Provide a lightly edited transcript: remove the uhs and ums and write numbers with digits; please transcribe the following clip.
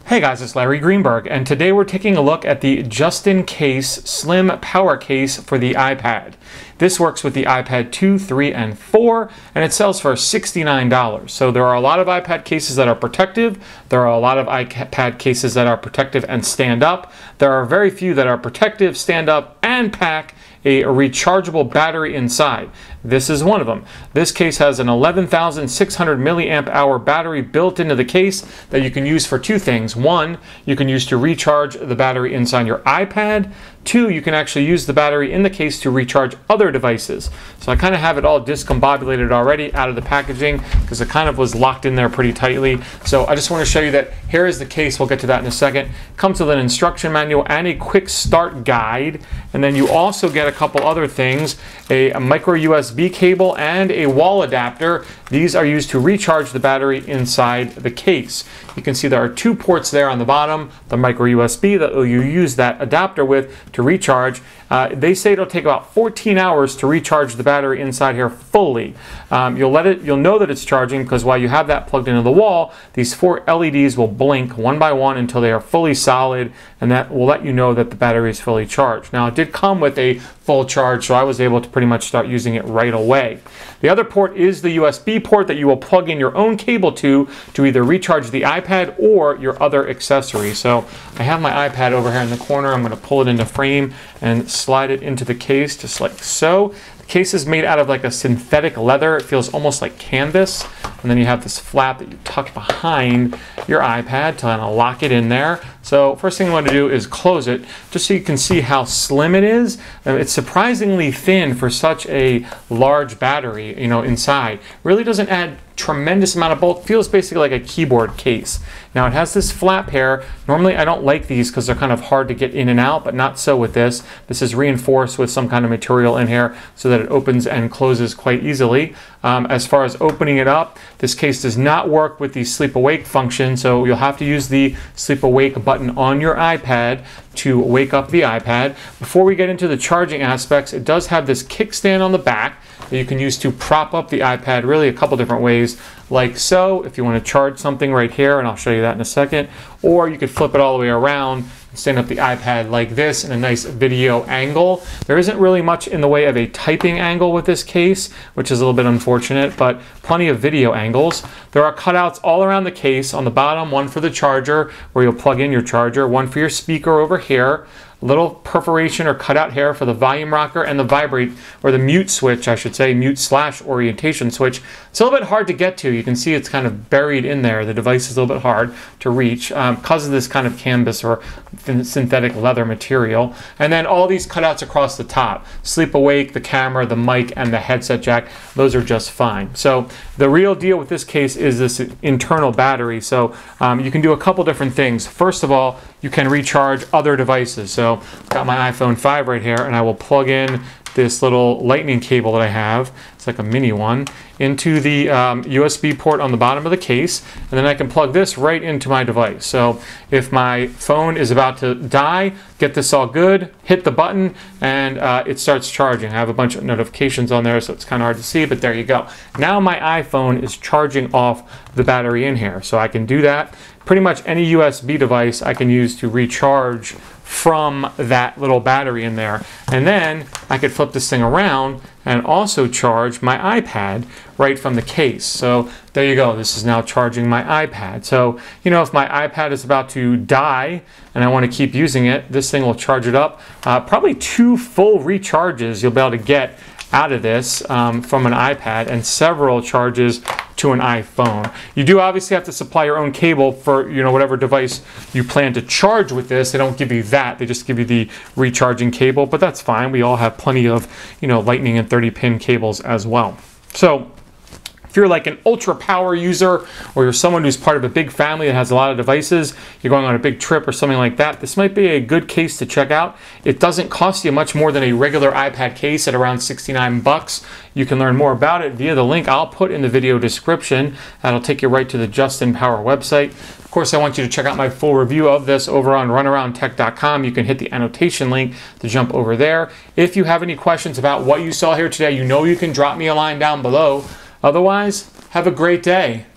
Hey guys, it's Larry Greenberg, and today we're taking a look at the just-in-case slim power case for the iPad. This works with the iPad 2, 3, and 4, and it sells for $69. So there are a lot of iPad cases that are protective. There are a lot of iPad cases that are protective and stand up. There are very few that are protective, stand up, and pack a rechargeable battery inside. This is one of them. This case has an 11,600 milliamp hour battery built into the case that you can use for two things. One, you can use to recharge the battery inside your iPad. Two, you can actually use the battery in the case to recharge other devices. So I kind of have it all discombobulated already out of the packaging because it kind of was locked in there pretty tightly. So I just want to show you that here is the case. We'll get to that in a second. Comes with an instruction manual and a quick start guide. And then you also get a couple other things, a micro USB cable and a wall adapter. These are used to recharge the battery inside the case. You can see there are two ports there on the bottom, the micro USB that you use that adapter with to recharge. They say it'll take about 14 hours to recharge the battery inside here fully. You'll know that it's charging because while you have that plugged into the wall, these four LEDs will blink one by one until they are fully solid, and that will let you know that the battery is fully charged. Now, it did come with a full charge, so I was able to pretty much start using it right away. The other port is the USB port that you will plug in your own cable to either recharge the iPad or your other accessories. So I have my iPad over here in the corner. I'm going to pull it into frame and slide it into the case just like so. The case is made out of like a synthetic leather. It feels almost like canvas. And then you have this flap that you tuck behind your iPad to kind of lock it in there. So first thing I want to do is close it just so you can see how slim it is. It's surprisingly thin for such a large battery, inside. Really doesn't add tremendous amount of bulk. Feels basically like a keyboard case. Now it has this flap here. Normally I don't like these because they're kind of hard to get in and out, but not so with this. This is reinforced with some kind of material in here so that it opens and closes quite easily. As far as opening it up, this case does not work with the sleep awake function, so you'll have to use the sleep awake button on your iPad to wake up the iPad. Before we get into the charging aspects, it does have this kickstand on the back that you can use to prop up the iPad really a couple different ways, like so, if you want to charge something right here, and I'll show you that in a second, or you could flip it all the way around and stand up the iPad like this in a nice video angle. There isn't really much in the way of a typing angle with this case, which is a little bit unfortunate, but plenty of video angles. There are cutouts all around the case. On the bottom, one for the charger, where you'll plug in your charger, one for your speaker over here, little perforation or cutout here for the volume rocker and the vibrate, or the mute switch, I should say, mute/orientation switch. It's a little bit hard to get to. You can see it's kind of buried in there. The device is a little bit hard to reach because of this kind of canvas or synthetic leather material. And then all these cutouts across the top. Sleep awake, the camera, the mic, and the headset jack. Those are just fine. So the real deal with this case is this internal battery. So you can do a couple different things. First of all, you can recharge other devices. So I've got my iPhone 5 right here, and I will plug in this little lightning cable that I have, it's like a mini one, into the USB port on the bottom of the case, and then I can plug this right into my device. So if my phone is about to die, get this all good, hit the button, and it starts charging. I have a bunch of notifications on there, so it's kind of hard to see, but there you go. Now my iPhone is charging off the battery in here, so I can do that. Pretty much any USB device I can use to recharge from that little battery in there. And then I could flip this thing around and also charge my iPad right from the case. So there you go. This is now charging my iPad. So, if my iPad is about to die and I want to keep using it, this thing will charge it up. Probably 2 full recharges you'll be able to get out of this from an iPad, and several charges to an iPhone. You do obviously have to supply your own cable for whatever device you plan to charge with this. They don't give you that, they just give you the recharging cable, but that's fine. We all have plenty of lightning and 30-pin cables as well. So if you're like an ultra power user, or you're someone who's part of a big family that has a lot of devices, you're going on a big trip or something like that, this might be a good case to check out. It doesn't cost you much more than a regular iPad case at around 69 bucks. You can learn more about it via the link I'll put in the video description. That'll take you right to the Justin Power website. Of course, I want you to check out my full review of this over on runaroundtech.com. You can hit the annotation link to jump over there. If you have any questions about what you saw here today, you can drop me a line down below. Otherwise, Have a great day.